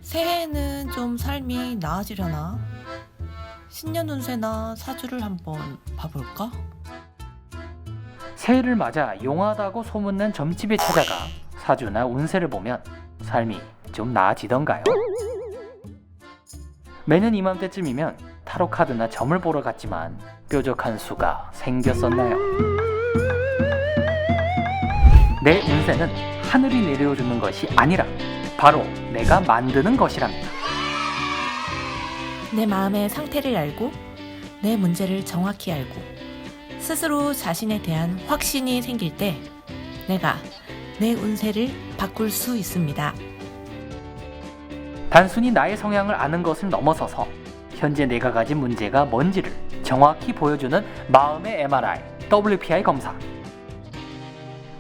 새해에는 좀 삶이 나아지려나? 신년 운세나 사주를 한번 봐볼까? 새해를 맞아 용하다고 소문난 점집에 찾아가 사주나 운세를 보면 삶이 좀 나아지던가요? 매년 이맘때쯤이면 타로 카드나 점을 보러 갔지만 뾰족한 수가 생겼었나요? 내 운세는 하늘이 내려주는 것이 아니라 바로 내가 만드는 것이랍니다. 내 마음의 상태를 알고 내 문제를 정확히 알고 스스로 자신에 대한 확신이 생길 때 내가 내 운세를 바꿀 수 있습니다. 단순히 나의 성향을 아는 것을 넘어서서 현재 내가 가진 문제가 뭔지를 정확히 보여주는 마음의 MRI, WPI 검사.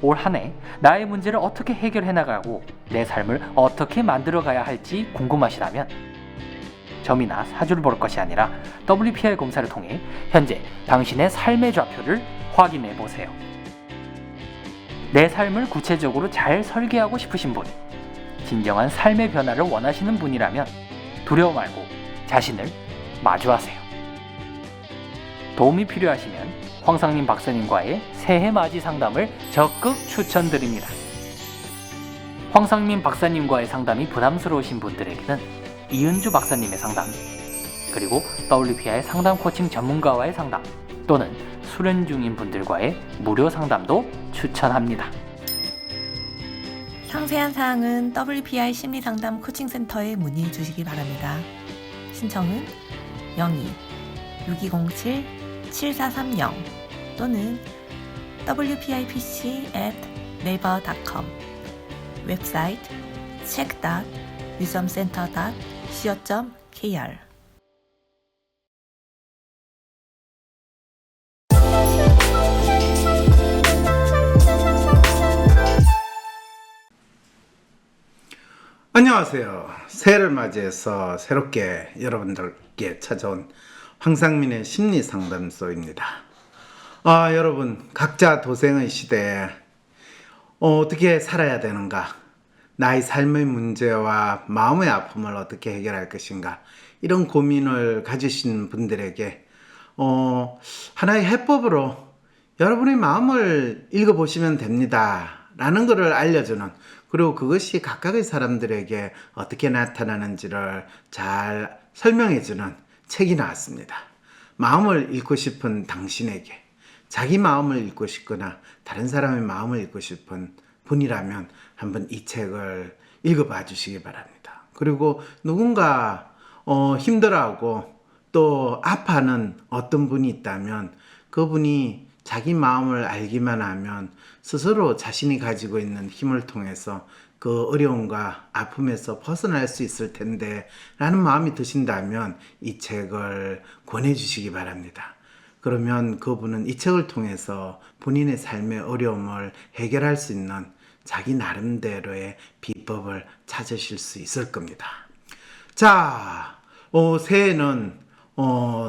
올 한 해 나의 문제를 어떻게 해결해 나가고 내 삶을 어떻게 만들어가야 할지 궁금하시다면 점이나 사주를 볼 것이 아니라 WPI 검사를 통해 현재 당신의 삶의 좌표를 확인해 보세요. 내 삶을 구체적으로 잘 설계하고 싶으신 분, 진정한 삶의 변화를 원하시는 분이라면 두려워 말고 자신을 마주하세요. 도움이 필요하시면 황상민 박사님과의 새해 맞이 상담을 적극 추천드립니다. 황상민 박사님과의 상담이 부담스러우신 분들에게는 이은주 박사님의 상담, 그리고 WPI 상담 코칭 전문가와의 상담 또는 수련 중인 분들과의 무료 상담도 추천합니다. 상세한 사항은 WPI 심리상담 코칭센터에 문의해 주시기 바랍니다. 신청은 02-6207-7430 또는 wpipc@naver.com 웹사이트 check.wisdomcenter.co.kr 안녕하세요. 새해를 맞이해서 새롭게 여러분들께 찾아온 황상민의 심리상담소입니다. 여러분, 각자 도생의 시대에 어떻게 살아야 되는가, 나의 삶의 문제와 마음의 아픔을 어떻게 해결할 것인가, 이런 고민을 가지신 분들에게 하나의 해법으로 여러분의 마음을 읽어보시면 됩니다 라는 것을 알려주는, 그리고 그것이 각각의 사람들에게 어떻게 나타나는지를 잘 설명해주는 책이 나왔습니다. 마음을 읽고 싶은 당신에게, 자기 마음을 읽고 싶거나 다른 사람의 마음을 읽고 싶은 분이라면 한번 이 책을 읽어봐 주시기 바랍니다. 그리고 누군가 힘들어하고 또 아파하는 어떤 분이 있다면 그분이 자기 마음을 알기만 하면 스스로 자신이 가지고 있는 힘을 통해서 그 어려움과 아픔에서 벗어날 수 있을 텐데 라는 마음이 드신다면 이 책을 권해주시기 바랍니다. 그러면 그분은 이 책을 통해서 본인의 삶의 어려움을 해결할 수 있는 자기 나름대로의 비법을 찾으실 수 있을 겁니다. 자, 새해는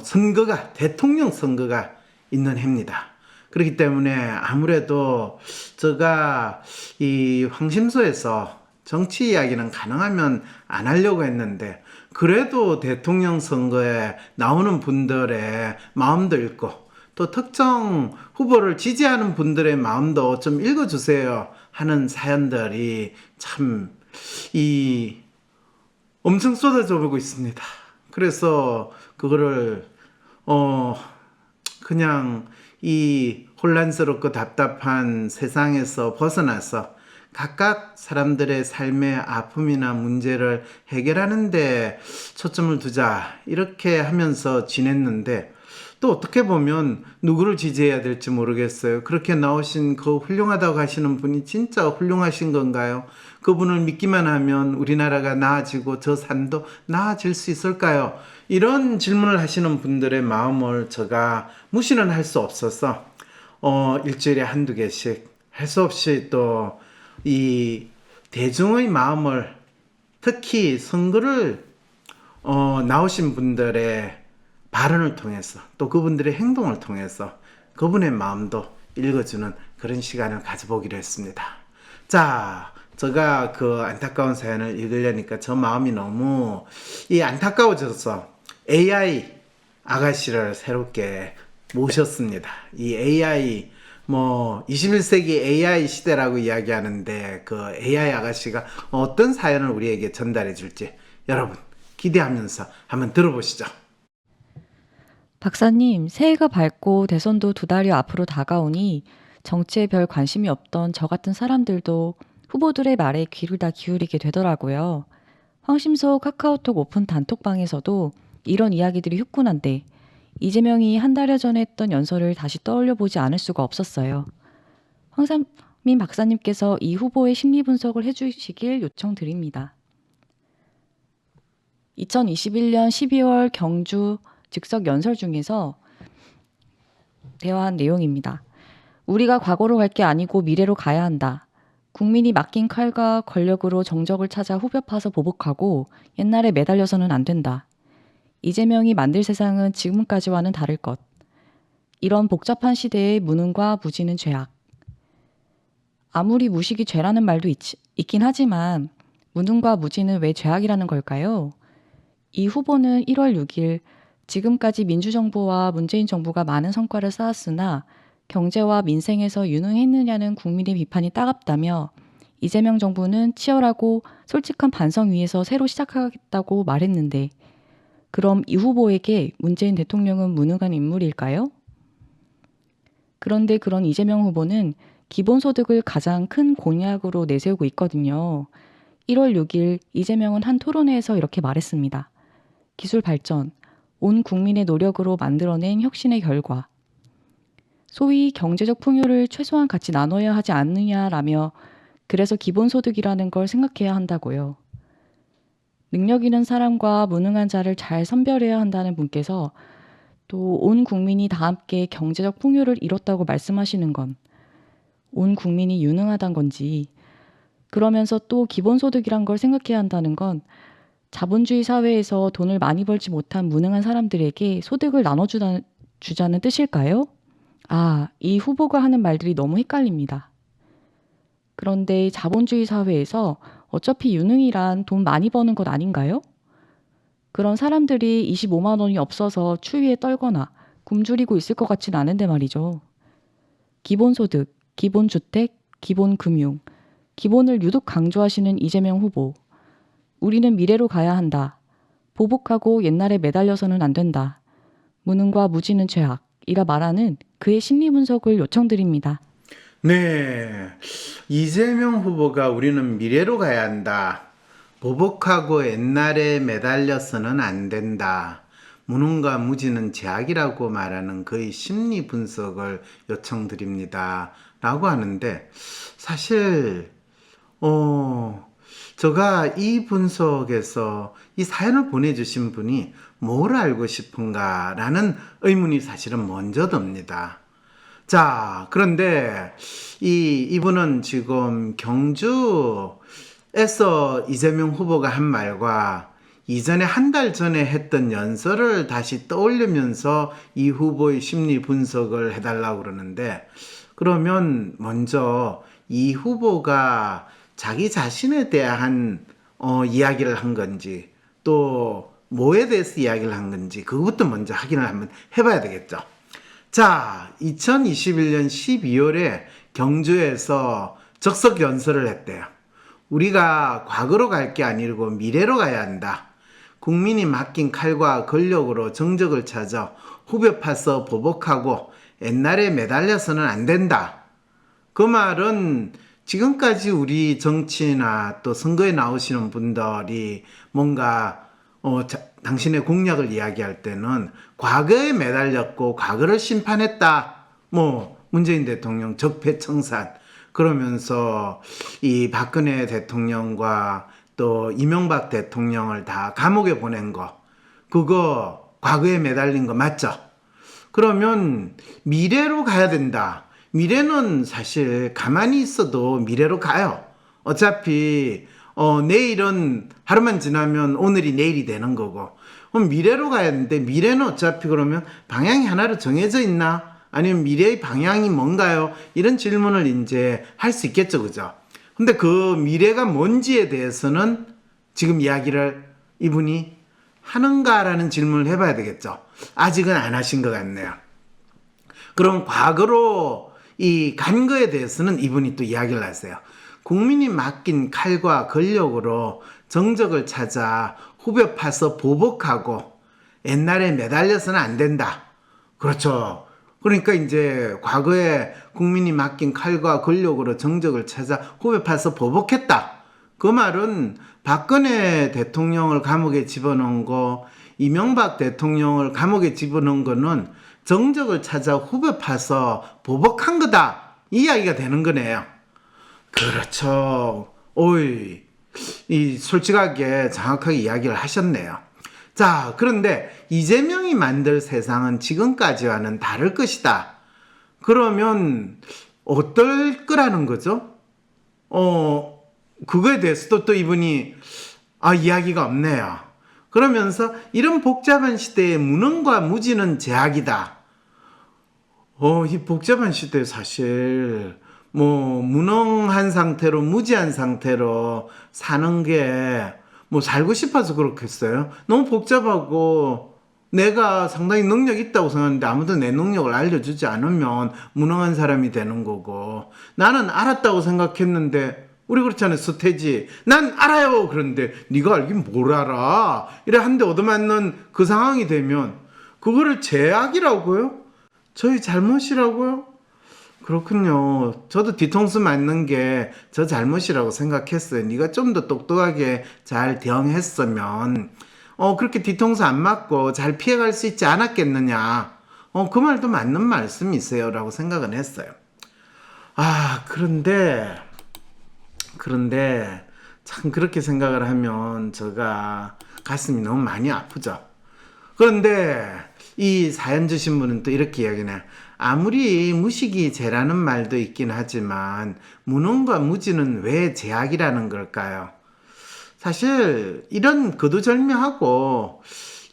선거가, 대통령 선거가 있는 해입니다. 그렇기 때문에 아무래도 제가 이 황심소에서 정치 이야기는 가능하면 안 하려고 했는데, 그래도 대통령 선거에 나오는 분들의 마음도 읽고 또 특정 후보를 지지하는 분들의 마음도 좀 읽어주세요 하는 사연들이 참 엄청 쏟아져 오고 있습니다. 그래서 그거를 그냥 이 혼란스럽고 답답한 세상에서 벗어나서 각각 사람들의 삶의 아픔이나 문제를 해결하는 데 초점을 두자, 이렇게 하면서 지냈는데, 또 어떻게 보면 누구를 지지해야 될지 모르겠어요. 그렇게 나오신 그 훌륭하다고 하시는 분이 진짜 훌륭하신 건가요? 그분을 믿기만 하면 우리나라가 나아지고 저 산도 나아질 수 있을까요? 이런 질문을 하시는 분들의 마음을 제가 무시는 할 수 없어서 일주일에 한두 개씩 할 수 없이 또 이 대중의 마음을, 특히 선거를 나오신 분들의 발언을 통해서 또 그분들의 행동을 통해서 그분의 마음도 읽어주는 그런 시간을 가져보기로 했습니다. 자, 제가 그 안타까운 사연을 읽으려니까 저 마음이 너무 안타까워져서 AI 아가씨를 새롭게 모셨습니다. 이 AI 21세기 AI 시대라고 이야기하는데 그 AI 아가씨가 어떤 사연을 우리에게 전달해 줄지 여러분 기대하면서 한번 들어보시죠. 박사님, 새해가 밝고 대선도 2달여 앞으로 다가오니 정치에 별 관심이 없던 저 같은 사람들도 후보들의 말에 귀를 다 기울이게 되더라고요. 황심소 카카오톡 오픈 단톡방에서도 이런 이야기들이 후끈한데 이재명이 1달여 전에 했던 연설을 다시 떠올려 보지 않을 수가 없었어요. 황상민 박사님께서 이 후보의 심리 분석을 해주시길 요청드립니다. 2021년 12월 경주 즉석 연설 중에서 대화한 내용입니다. 우리가 과거로 갈 게 아니고 미래로 가야 한다. 국민이 맡긴 칼과 권력으로 정적을 찾아 후벼 파서 보복하고 옛날에 매달려서는 안 된다. 이재명이 만들 세상은 지금까지와는 다를 것. 이런 복잡한 시대의 무능과 무지는 죄악. 아무리 무식이 죄라는 말도 있긴 하지만 무능과 무지는 왜 죄악이라는 걸까요? 이 후보는 1월 6일 지금까지 민주정부와 문재인 정부가 많은 성과를 쌓았으나 경제와 민생에서 유능했느냐는 국민의 비판이 따갑다며 이재명 정부는 치열하고 솔직한 반성 위에서 새로 시작하겠다고 말했는데 그럼 이 후보에게 문재인 대통령은 무능한 인물일까요? 그런데 그런 이재명 후보는 기본소득을 가장 큰 공약으로 내세우고 있거든요. 1월 6일 이재명은 한 토론회에서 이렇게 말했습니다. 기술 발전, 온 국민의 노력으로 만들어낸 혁신의 결과. 소위 경제적 풍요를 최소한 같이 나눠야 하지 않느냐라며 그래서 기본소득이라는 걸 생각해야 한다고요. 능력 있는 사람과 무능한 자를 잘 선별해야 한다는 분께서 또 온 국민이 다 함께 경제적 풍요를 이뤘다고 말씀하시는 건 온 국민이 유능하단 건지 그러면서 또 기본소득이란 걸 생각해야 한다는 건 자본주의 사회에서 돈을 많이 벌지 못한 무능한 사람들에게 소득을 나눠주자는 뜻일까요? 이 후보가 하는 말들이 너무 헷갈립니다. 그런데 자본주의 사회에서 어차피 유능이란 돈 많이 버는 것 아닌가요? 그런 사람들이 25만 원이 없어서 추위에 떨거나 굶주리고 있을 것 같진 않은데 말이죠. 기본소득, 기본주택, 기본금융, 기본을 유독 강조하시는 이재명 후보. 우리는 미래로 가야 한다. 보복하고 옛날에 매달려서는 안 된다. 무능과 무지는 죄악이라 말하는 그의 심리 분석을 요청드립니다. 네, 이재명 후보가 우리는 미래로 가야 한다. 보복하고 옛날에 매달려서는 안 된다. 무능과 무지는 죄악이라고 말하는 그의 심리 분석을 요청드립니다. 라고 하는데 사실 제가 이 분석에서 이 사연을 보내주신 분이 뭘 알고 싶은가 라는 의문이 사실은 먼저 듭니다. 자, 그런데 이분은 지금 경주에서 이재명 후보가 한 말과 이전에 1달 전에 했던 연설을 다시 떠올리면서 이 후보의 심리 분석을 해달라고 그러는데 그러면 먼저 이 후보가 자기 자신에 대한 이야기를 한 건지 또 뭐에 대해서 이야기를 한 건지 그것부터 먼저 확인을 한번 해봐야 되겠죠. 자, 2021년 12월에 경주에서 적석 연설을 했대요. 우리가 과거로 갈 게 아니고 미래로 가야 한다. 국민이 맡긴 칼과 권력으로 정적을 찾아 후벼 파서 보복하고 옛날에 매달려서는 안 된다. 그 말은 지금까지 우리 정치나 또 선거에 나오시는 분들이 뭔가 당신의 공약을 이야기할 때는 과거에 매달렸고 과거를 심판했다. 문재인 대통령 적폐청산 그러면서 이 박근혜 대통령과 또 이명박 대통령을 다 감옥에 보낸 거 그거 과거에 매달린 거 맞죠? 그러면 미래로 가야 된다. 미래는 사실 가만히 있어도 미래로 가요. 어차피 내일은 하루만 지나면 오늘이 내일이 되는 거고 그럼 미래로 가야 되는데 미래는 어차피 그러면 방향이 하나로 정해져 있나? 아니면 미래의 방향이 뭔가요? 이런 질문을 이제 할 수 있겠죠, 그죠? 근데 그 미래가 뭔지에 대해서는 지금 이야기를 이분이 하는가라는 질문을 해봐야 되겠죠. 아직은 안 하신 것 같네요. 그럼 과거로 이 간 거에 대해서는 이분이 또 이야기를 하세요. 국민이 맡긴 칼과 권력으로 정적을 찾아 후벼 파서 보복하고 옛날에 매달려서는 안 된다. 그렇죠. 그러니까 이제 과거에 국민이 맡긴 칼과 권력으로 정적을 찾아 후벼 파서 보복했다. 그 말은 박근혜 대통령을 감옥에 집어넣은 거, 이명박 대통령을 감옥에 집어넣은 거는 정적을 찾아 후벼 파서 보복한 거다. 이 이야기가 되는 거네요. 그렇죠. 오이, 솔직하게 정확하게 이야기를 하셨네요. 자, 그런데 이재명이 만들 세상은 지금까지와는 다를 것이다. 그러면 어떨 거라는 거죠? 그거에 대해서도 또 이분이 이야기가 없네요. 그러면서 이런 복잡한 시대에 무능과 무지는 제약이다. 이 복잡한 시대에 사실 무능한 상태로 무지한 상태로 사는 게 살고 싶어서 그렇겠어요. 너무 복잡하고 내가 상당히 능력이 있다고 생각하는데 아무도 내 능력을 알려주지 않으면 무능한 사람이 되는 거고, 나는 알았다고 생각했는데, 우리 그렇잖아요. 서태지, 난 알아요. 그런데 네가 알긴 뭘 알아. 이래 한데 얻어맞는 그 상황이 되면 그거를 제약이라고요? 저희 잘못이라고요? 그렇군요. 저도 뒤통수 맞는 게 저 잘못이라고 생각했어요. 네가 좀 더 똑똑하게 잘 대응했으면 그렇게 뒤통수 안 맞고 잘 피해갈 수 있지 않았겠느냐. 그 말도 맞는 말씀이세요 라고 생각은 했어요. 그런데 참 그렇게 생각을 하면 제가 가슴이 너무 많이 아프죠. 그런데 이 사연 주신 분은 또 이렇게 이야기해요. 아무리 무식이 죄라는 말도 있긴 하지만 무능과 무지는 왜 제약이라는 걸까요? 사실 이런 거두절미하고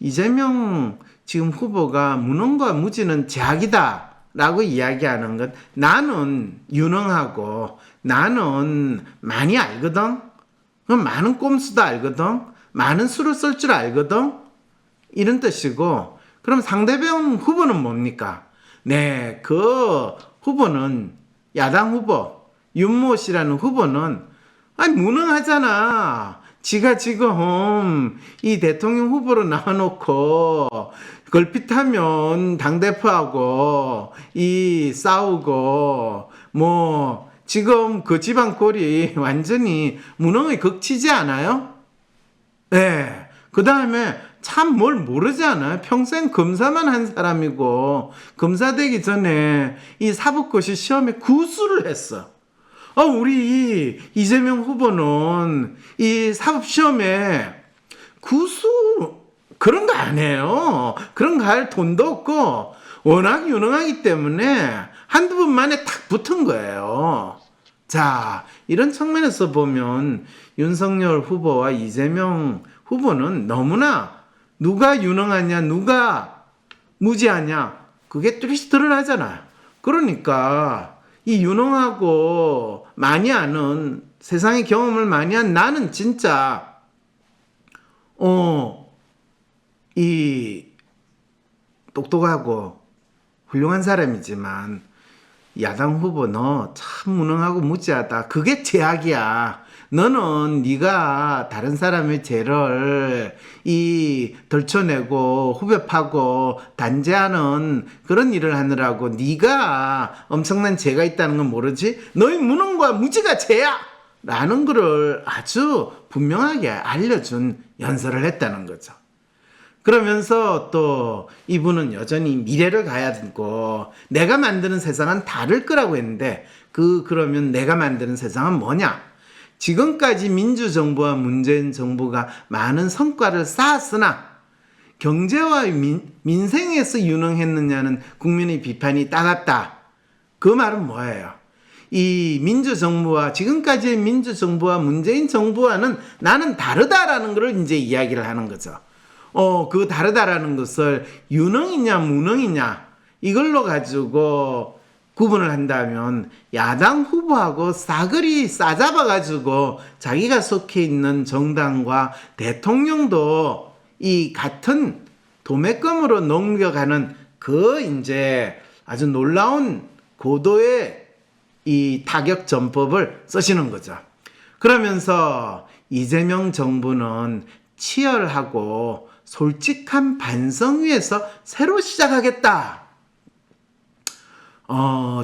이재명 지금 후보가 무능과 무지는 제약이다 라고 이야기하는 건, 나는 유능하고 나는 많이 알거든, 많은 꼼수도 알거든, 많은 수를 쓸 줄 알거든, 이런 뜻이고, 그럼 상대방 후보는 뭡니까? 네, 그 후보는 야당 후보 윤모 씨라는 후보는 무능하잖아. 지가 지금 이 대통령 후보로 나와놓고 걸핏하면 당대표하고 싸우고 지금 그 집안 꼴이 완전히 무능의 극치지 않아요? 네. 그 다음에 참 뭘 모르지 않아요? 평생 검사만 한 사람이고, 검사 되기 전에 이 사법고시 시험에 구수를 했어. 우리 이재명 후보는 이 사법시험에 구수 그런 거 안 해요. 그런 거 할 돈도 없고 워낙 유능하기 때문에 한두 번 만에 탁 붙은 거예요. 자, 이런 측면에서 보면 윤석열 후보와 이재명 후보는 너무나 누가 유능하냐, 누가 무지하냐, 그게 뚜렷이 드러나잖아요. 그러니까 이 유능하고 많이 아는, 세상의 경험을 많이 한 나는 진짜 이 똑똑하고 훌륭한 사람이지만, 야당 후보 너 참 무능하고 무지하다. 그게 제약이야. 너는 네가 다른 사람의 죄를 덜쳐내고 후벼 파고 단죄하는 그런 일을 하느라고 네가 엄청난 죄가 있다는 건 모르지? 너의 무능과 무지가 죄야! 라는 거를 아주 분명하게 알려준 연설을 했다는 거죠. 그러면서 또 이분은 여전히 미래를 가야 되고 내가 만드는 세상은 다를 거라고 했는데, 그러면 내가 만드는 세상은 뭐냐? 지금까지 민주정부와 문재인 정부가 많은 성과를 쌓았으나 경제와 민생에서 유능했느냐는 국민의 비판이 따갑다. 그 말은 뭐예요? 이 민주정부와, 지금까지의 민주정부와 문재인 정부와는 나는 다르다라는 걸 이제 이야기를 하는 거죠. 그 다르다라는 것을 유능이냐 무능이냐 이걸로 가지고 구분을 한다면 야당 후보하고 싸그리 싸잡아가지고 자기가 속해 있는 정당과 대통령도 이 같은 도매금으로 넘겨가는 그 이제 아주 놀라운 고도의 이 타격 전법을 쓰시는 거죠. 그러면서 이재명 정부는 치열하고 솔직한 반성 위에서 새로 시작하겠다.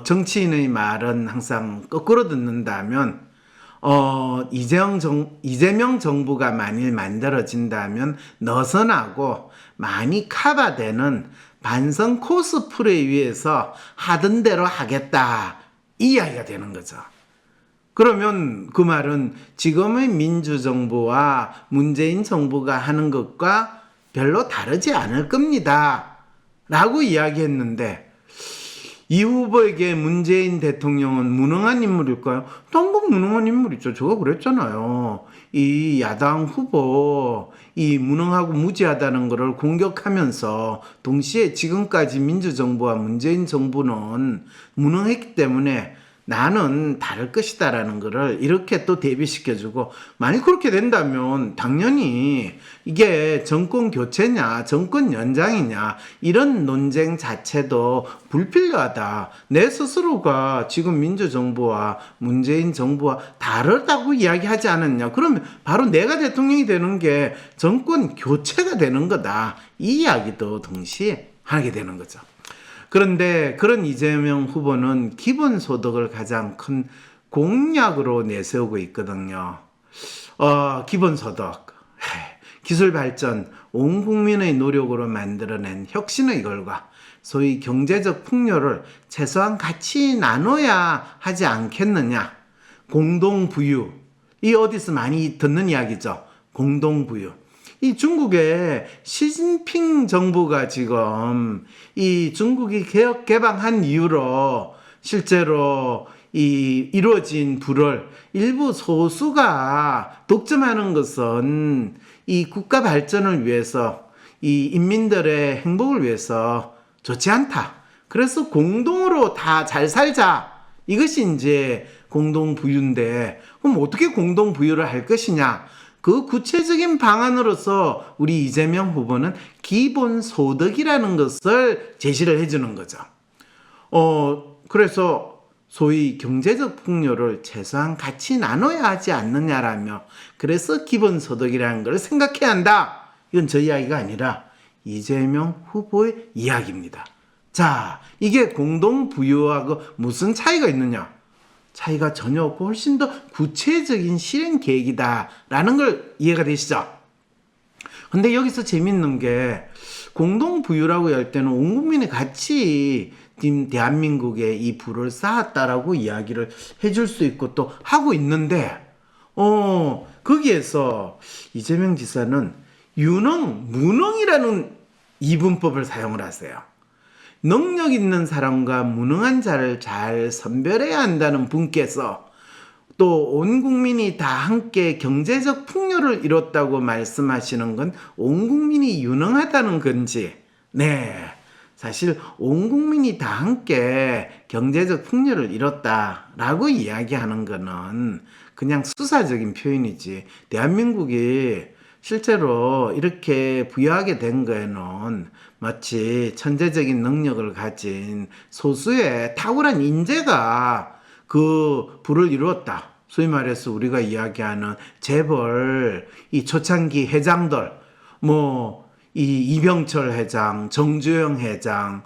정치인의 말은 항상 거꾸로 듣는다면, 이재명 정부가 만일 만들어진다면 너선하고 많이 커버되는 반성 코스프레 위해서 하던 대로 하겠다. 이 이야기가 되는 거죠. 그러면 그 말은 지금의 민주정부와 문재인 정부가 하는 것과 별로 다르지 않을 겁니다. 라고 이야기했는데, 이 후보에게 문재인 대통령은 무능한 인물일까요? 당분 무능한 인물이죠. 제가 그랬잖아요. 이 야당 후보, 이 무능하고 무지하다는 것을 공격하면서 동시에 지금까지 민주정부와 문재인 정부는 무능했기 때문에 나는 다를 것이다라는 것을 이렇게 또 대비시켜주고, 만약 그렇게 된다면 당연히 이게 정권 교체냐 정권 연장이냐 이런 논쟁 자체도 불필요하다. 내 스스로가 지금 민주정부와 문재인 정부와 다르다고 이야기하지 않았냐. 그러면 바로 내가 대통령이 되는 게 정권 교체가 되는 거다. 이 이야기도 동시에 하게 되는 거죠. 그런데 그런 이재명 후보는 기본소득을 가장 큰 공약으로 내세우고 있거든요. 기본소득, 기술발전, 온 국민의 노력으로 만들어낸 혁신의 결과, 소위 경제적 풍요를 최소한 같이 나눠야 하지 않겠느냐. 공동부유, 이 어디서 많이 듣는 이야기죠. 공동부유. 이 중국의 시진핑 정부가 지금 이 중국이 개혁 개방한 이후로 실제로 이 이루어진 부를 일부 소수가 독점하는 것은 이 국가 발전을 위해서, 이 인민들의 행복을 위해서 좋지 않다. 그래서 공동으로 다 잘 살자. 이것이 이제 공동부유인데, 그럼 어떻게 공동부유를 할 것이냐? 그 구체적인 방안으로서 우리 이재명 후보는 기본소득이라는 것을 제시를 해주는 거죠. 그래서 소위 경제적 풍요를 최소한 같이 나눠야 하지 않느냐라며, 그래서 기본소득이라는 걸 생각해야 한다. 이건 저 이야기가 아니라 이재명 후보의 이야기입니다. 자, 이게 공동부유하고 무슨 차이가 있느냐? 차이가 전혀 없고 훨씬 더 구체적인 실행 계획이다라는 걸 이해가 되시죠? 근데 여기서 재밌는 게, 공동부유라고 할 때는 온 국민이 같이 지금 대한민국에 이 부를 쌓았다라고 이야기를 해줄 수 있고 또 하고 있는데, 거기에서 이재명 지사는 유능, 무능이라는 이분법을 사용을 하세요. 능력 있는 사람과 무능한 자를 잘 선별해야 한다는 분께서 또 온 국민이 다 함께 경제적 풍요를 이뤘다고 말씀하시는 건 온 국민이 유능하다는 건지, 네, 사실 온 국민이 다 함께 경제적 풍요를 이뤘다라고 이야기하는 거는 그냥 수사적인 표현이지, 대한민국이 실제로 이렇게 부유하게 된 거에는 마치 천재적인 능력을 가진 소수의 탁월한 인재가 그 부를 이루었다. 소위 말해서 우리가 이야기하는 재벌, 이 초창기 회장들, 이 이병철 회장, 정주영 회장,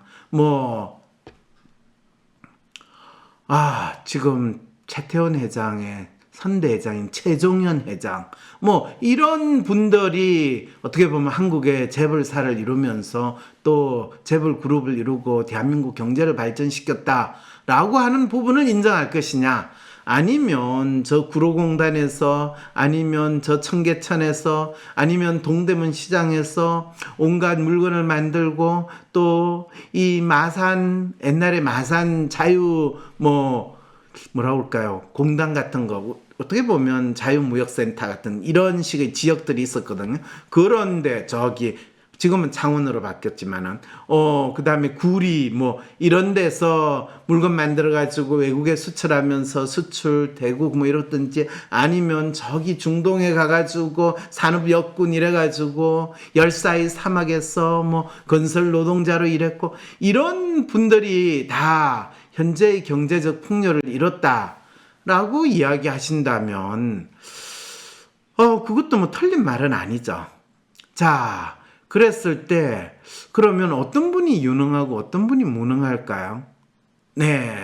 지금 최태원 회장의 선대 회장인 최종현 회장, 이런 분들이 어떻게 보면 한국의 재벌사를 이루면서 또 재벌 그룹을 이루고 대한민국 경제를 발전시켰다라고 하는 부분을 인정할 것이냐, 아니면 저 구로공단에서, 아니면 저 청계천에서, 아니면 동대문 시장에서 온갖 물건을 만들고 또 이 마산, 옛날에 마산 자유 뭐라고 할까요? 공단 같은 거, 어떻게 보면 자유무역센터 같은 이런 식의 지역들이 있었거든요. 그런데 저기 지금은 창원으로 바뀌었지만은 그다음에 구리 뭐 이런 데서 물건 만들어 가지고 외국에 수출하면서 수출 대국 뭐 이렇든지 아니면 저기 중동에 가 가지고 산업 역군 이래 가지고 열사의 사막에서 뭐 건설 노동자로 일했고 이런 분들이 다 현재의 경제적 풍요를 이뤘다라고 이야기하신다면 그것도 뭐 틀린 말은 아니죠. 자, 그랬을 때 그러면 어떤 분이 유능하고 어떤 분이 무능할까요? 네.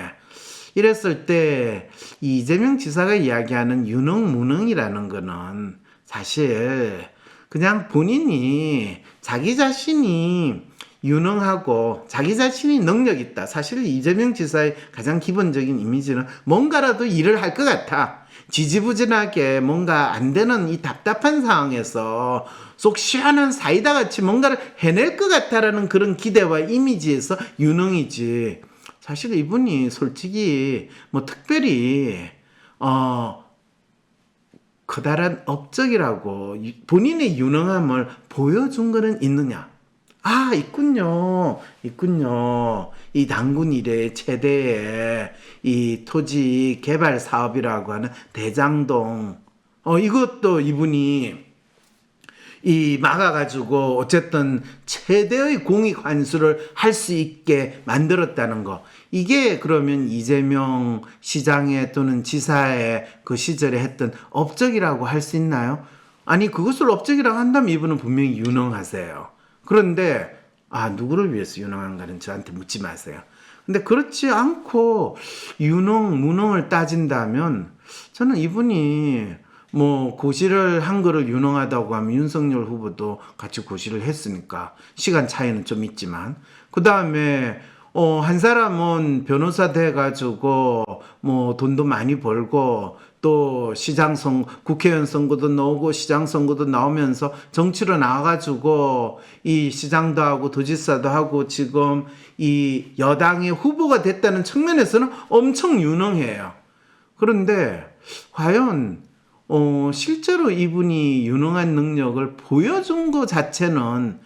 이랬을 때 이재명 지사가 이야기하는 유능 무능이라는 거는 사실 그냥 본인이 자기 자신이 유능하고 자기 자신이 능력 있다. 사실 이재명 지사의 가장 기본적인 이미지는 뭔가라도 일을 할 것 같아. 지지부진하게 뭔가 안 되는 이 답답한 상황에서 속 시원한 사이다 같이 뭔가를 해낼 것 같다라는 그런 기대와 이미지에서 유능이지. 사실 이분이 솔직히 뭐 특별히 커다란 업적이라고 본인의 유능함을 보여준 거는 있느냐? 아, 있군요. 이 당군 이래 최대의 이 토지 개발 사업이라고 하는 대장동. 이것도 이분이 이 막아가지고 어쨌든 최대의 공익 환수를 할 수 있게 만들었다는 거. 이게 그러면 이재명 시장의 또는 지사의 그 시절에 했던 업적이라고 할 수 있나요? 아니, 그것을 업적이라고 한다면 이분은 분명히 유능하세요. 그런데 누구를 위해서 유능한가는 저한테 묻지 마세요. 근데 그렇지 않고 유능, 무능을 따진다면 저는 이분이 뭐 고시를 한 거를 유능하다고 하면 윤석열 후보도 같이 고시를 했으니까 시간 차이는 좀 있지만 그 다음에 한 사람은 변호사 돼가지고 뭐 돈도 많이 벌고 또 국회의원 선거도 나오고 시장 선거도 나오면서 정치로 나와가지고 이 시장도 하고 도지사도 하고 지금 이 여당의 후보가 됐다는 측면에서는 엄청 유능해요. 그런데 과연 실제로 이분이 유능한 능력을 보여준 것 자체는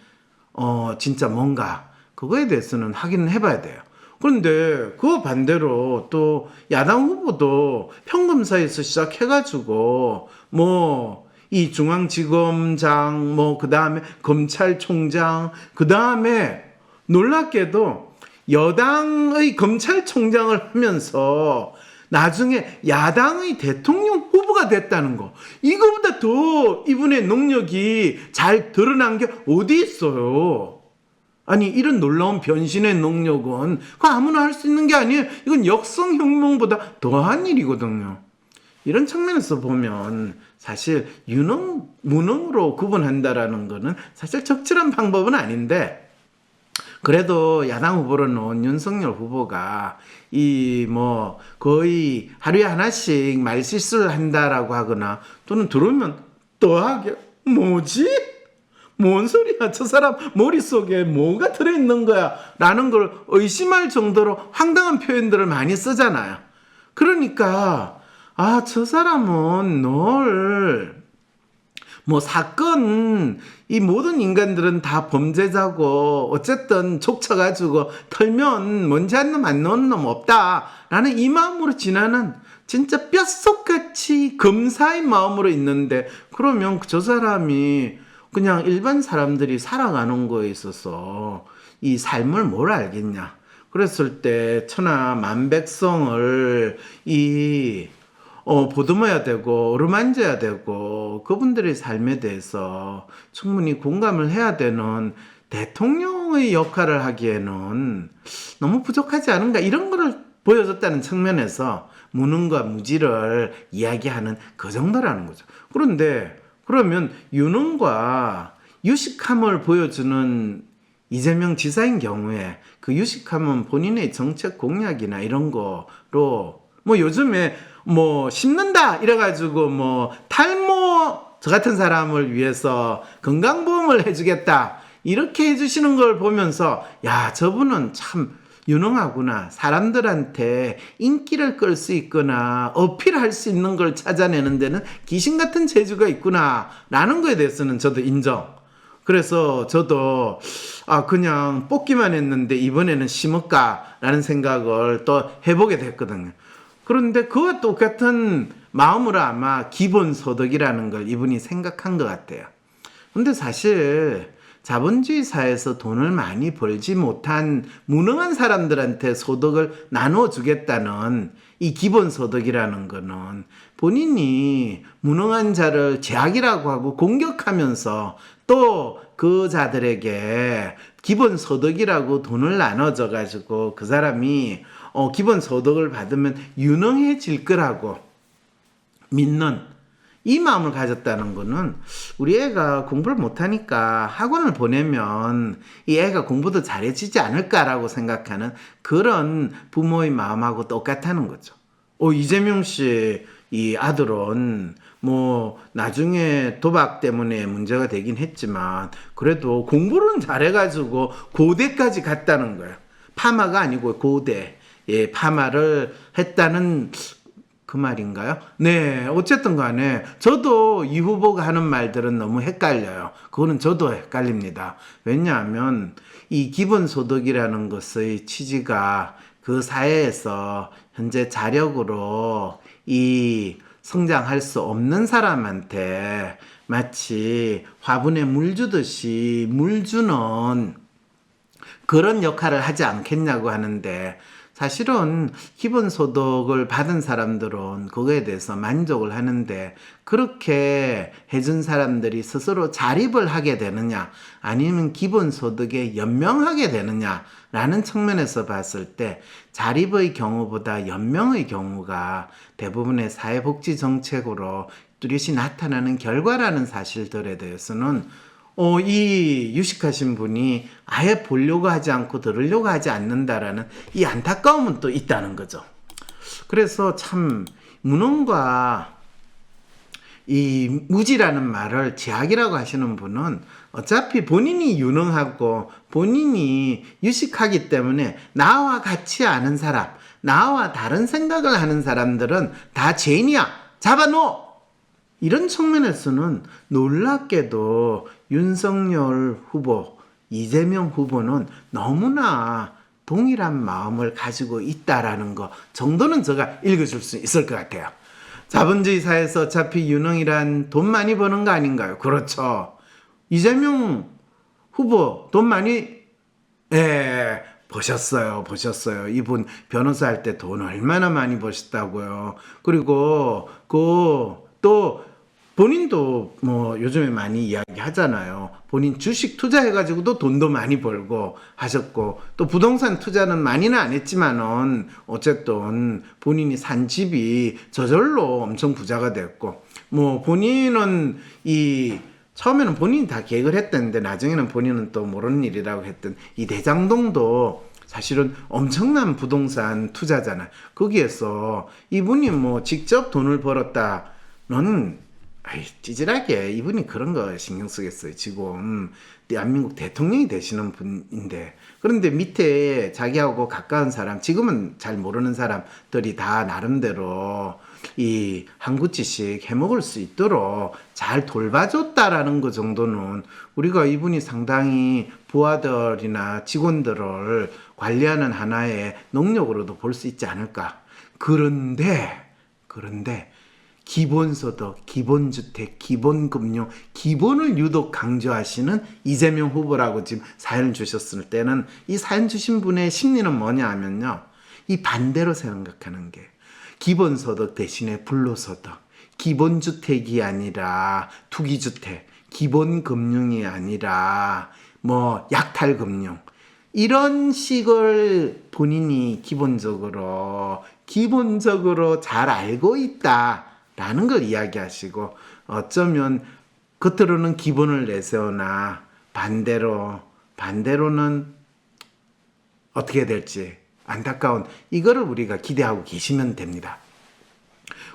진짜 뭔가 그거에 대해서는 확인을 해봐야 돼요. 그런데 그 반대로 또 야당 후보도 평검사에서 시작해가지고 뭐 이 중앙지검장 뭐 그 다음에 검찰총장 그 다음에 놀랍게도 여당의 검찰총장을 하면서 나중에 야당의 대통령 후보가 됐다는 거. 이거보다 더 이분의 능력이 잘 드러난 게 어디 있어요? 아니, 이런 놀라운 변신의 능력은 아무나 할 수 있는 게 아니에요. 이건 역성혁명보다 더한 일이거든요. 이런 측면에서 보면 사실 유능, 무능으로 구분한다라는 거는 사실 적절한 방법은 아닌데 그래도 야당 후보로 놓은 윤석열 후보가 거의 하루에 하나씩 말실수를 한다라고 하거나 또는 들으면 또 하게 뭐지? 뭔 소리야? 저 사람 머릿속에 뭐가 들어있는 거야? 라는 걸 의심할 정도로 황당한 표현들을 많이 쓰잖아요. 그러니까 저 사람은 사건, 이 모든 인간들은 다 범죄자고 어쨌든 족쳐가지고 털면 먼지 한 놈 안 넣은 놈 없다라는 이 마음으로 지나는 진짜 뼛속같이 검사의 마음으로 있는데 그러면 저 사람이 그냥 일반 사람들이 살아가는 거에 있어서 이 삶을 뭘 알겠냐. 그랬을 때 천하 만백성을 보듬어야 되고 어루만져야 되고 그분들의 삶에 대해서 충분히 공감을 해야 되는 대통령의 역할을 하기에는 너무 부족하지 않은가 이런 거를 보여줬다는 측면에서 무능과 무지를 이야기하는 그 정도라는 거죠. 그런데 그러면 유능과 유식함을 보여주는 이재명 지사인 경우에 그 유식함은 본인의 정책 공약이나 이런 거로 요즘에 심는다 이래가지고 탈모 저 같은 사람을 위해서 건강보험을 해주겠다 이렇게 해주시는 걸 보면서 야, 저분은 참 유능하구나. 사람들한테 인기를 끌 수 있거나 어필할 수 있는 걸 찾아내는 데는 귀신 같은 재주가 있구나 라는 거에 대해서는 저도 인정. 그래서 저도 그냥 뽑기만 했는데 이번에는 심을까라는 생각을 또 해보게 됐거든요. 그런데 그와 똑같은 마음으로 아마 기본소득이라는 걸 이분이 생각한 것 같아요. 근데 사실 자본주의 사회에서 돈을 많이 벌지 못한 무능한 사람들한테 소득을 나눠주겠다는 이 기본소득이라는 거는 본인이 무능한 자를 제약이라고 하고 공격하면서 또 그 자들에게 기본소득이라고 돈을 나눠줘 가지고 그 사람이 기본소득을 받으면 유능해질 거라고 믿는 이 마음을 가졌다는 거는 우리 애가 공부를 못하니까 학원을 보내면 이 애가 공부도 잘해지지 않을까라고 생각하는 그런 부모의 마음하고 똑같다는 거죠. 이재명 씨 이 아들은 뭐 나중에 도박 때문에 문제가 되긴 했지만 그래도 공부는 잘해가지고 고대까지 갔다는 거예요. 파마가 아니고 고대. 예, 파마를 했다는 그 말인가요? 네, 어쨌든 간에 저도 이 후보가 하는 말들은 너무 헷갈려요. 그거는 저도 헷갈립니다. 왜냐하면 이 기본소득이라는 것의 취지가 그 사회에서 현재 자력으로 이 성장할 수 없는 사람한테 마치 화분에 물 주듯이 물 주는 그런 역할을 하지 않겠냐고 하는데 사실은 기본소득을 받은 사람들은 그거에 대해서 만족을 하는데 그렇게 해준 사람들이 스스로 자립을 하게 되느냐 아니면 기본소득에 연명하게 되느냐라는 측면에서 봤을 때 자립의 경우보다 연명의 경우가 대부분의 사회복지 정책으로 뚜렷이 나타나는 결과라는 사실들에 대해서는 이 유식하신 분이 아예 보려고 하지 않고 들으려고 하지 않는다라는 이 안타까움은 또 있다는 거죠. 그래서 참 무능과 이 무지라는 말을 제약이라고 하시는 분은 어차피 본인이 유능하고 본인이 유식하기 때문에 나와 같이 아는 사람, 나와 다른 생각을 하는 사람들은 다 죄인이야. 잡아놓어. 이런 측면에서는 놀랍게도 윤석열 후보, 이재명 후보는 너무나 동일한 마음을 가지고 있다라는 거 정도는 제가 읽어줄 수 있을 것 같아요. 자본주의 사회에서 어차피 유능이란 돈 많이 버는 거 아닌가요? 그렇죠. 이재명 후보 돈 많이 버셨어요. 이분 변호사 할 때 돈 얼마나 많이 버셨다고요. 그리고 또 본인도 뭐 요즘에 많이 이야기 하잖아요. 본인 주식 투자해가지고도 돈도 많이 벌고 하셨고 또 부동산 투자는 많이는 안 했지만은 어쨌든 본인이 산 집이 저절로 엄청 부자가 됐고 뭐 본인은 처음에는 본인이 다 계획을 했던데 나중에는 본인은 또 모르는 일이라고 했던 이 대장동도 사실은 엄청난 부동산 투자잖아요. 거기에서 이분이 뭐 직접 돈을 벌었다는 찌질하게 이분이 그런 거 신경 쓰겠어요. 지금 대한민국 대통령이 되시는 분인데 그런데 밑에 자기하고 가까운 사람 지금은 잘 모르는 사람들이 다 나름대로 이 한구치씩 해먹을 수 있도록 잘 돌봐줬다라는 것 정도는 우리가 이분이 상당히 부하들이나 직원들을 관리하는 하나의 능력으로도 볼 수 있지 않을까. 그런데 기본소득, 기본주택, 기본금융, 기본을 유독 강조하시는 이재명 후보라고 지금 사연을 주셨을 때는 이 사연 주신 분의 심리는 뭐냐 하면요. 이 반대로 생각하는 게 기본소득 대신에 불로소득, 기본주택이 아니라 투기주택, 기본금융이 아니라 뭐 약탈금융 이런 식을 본인이 기본적으로 잘 알고 있다라는 걸 이야기하시고 어쩌면 겉으로는 기본을 내세우나 반대로는 어떻게 될지 안타까운 이거를 우리가 기대하고 계시면 됩니다.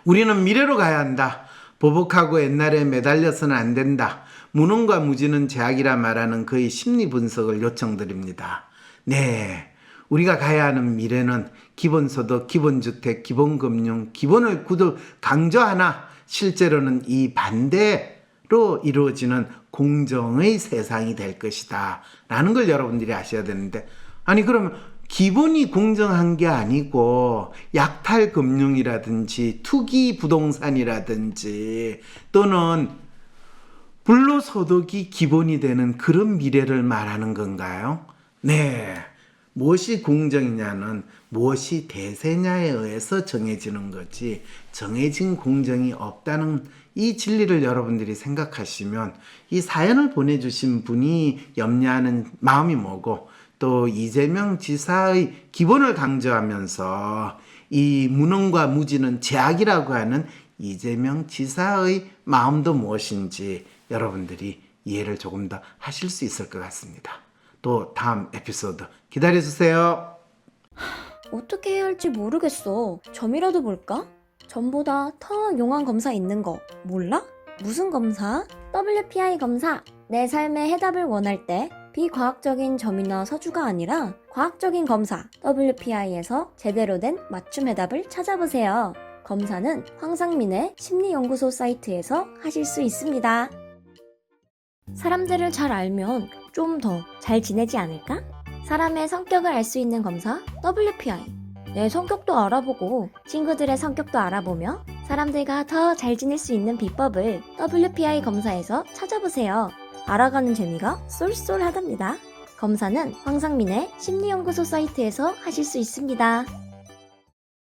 우리는 미래로 가야 한다. 보복하고 옛날에 매달려서는 안 된다. 무능과 무지는 제약이라 말하는 그의 심리 분석을 요청드립니다. 네, 우리가 가야 하는 미래는 기본소득, 기본주택, 기본금융, 기본을 구두 강조하나 실제로는 이 이루어지는 공정의 세상이 될 것이다 라는 걸 여러분들이 아셔야 되는데, 아니 그러면 기본이 공정한 게 아니고 약탈 금융이라든지 투기 부동산이라든지 또는 불로소득이 기본이 되는 그런 미래를 말하는 건가요? 네. 무엇이 공정이냐는 무엇이 대세냐에 의해서 정해지는 거지, 정해진 공정이 없다는 이 진리를 여러분들이 생각하시면 이 사연을 보내주신 분이 염려하는 마음이 뭐고, 또 이재명 지사의 기본을 강조하면서 이 무능과 무지는 제약이라고 하는 이재명 지사의 마음도 무엇인지 여러분들이 이해를 조금 더 하실 수 있을 것 같습니다. 또 다음 에피소드 기다려주세요. 어떻게 해야 할지 모르겠어. 점이라도 볼까? 점보다 더 용한 검사 있는 거 몰라? 무슨 검사? WPI 검사. 내 삶의 해답을 원할 때 비과학적인 점이나 서주가 아니라 과학적인 검사 WPI에서 제대로 된 맞춤 해답을 찾아보세요. 검사는 황상민의 심리연구소 사이트에서 하실 수 있습니다. 사람들을 잘 알면 좀 더 잘 지내지 않을까? 사람의 성격을 알 수 있는 검사 WPI. 내 성격도 알아보고 친구들의 성격도 알아보며 사람들과 더 잘 지낼 수 있는 비법을 WPI 검사에서 찾아보세요. 알아가는 재미가 쏠쏠하답니다. 검사는 황상민의 심리연구소 사이트에서 하실 수 있습니다.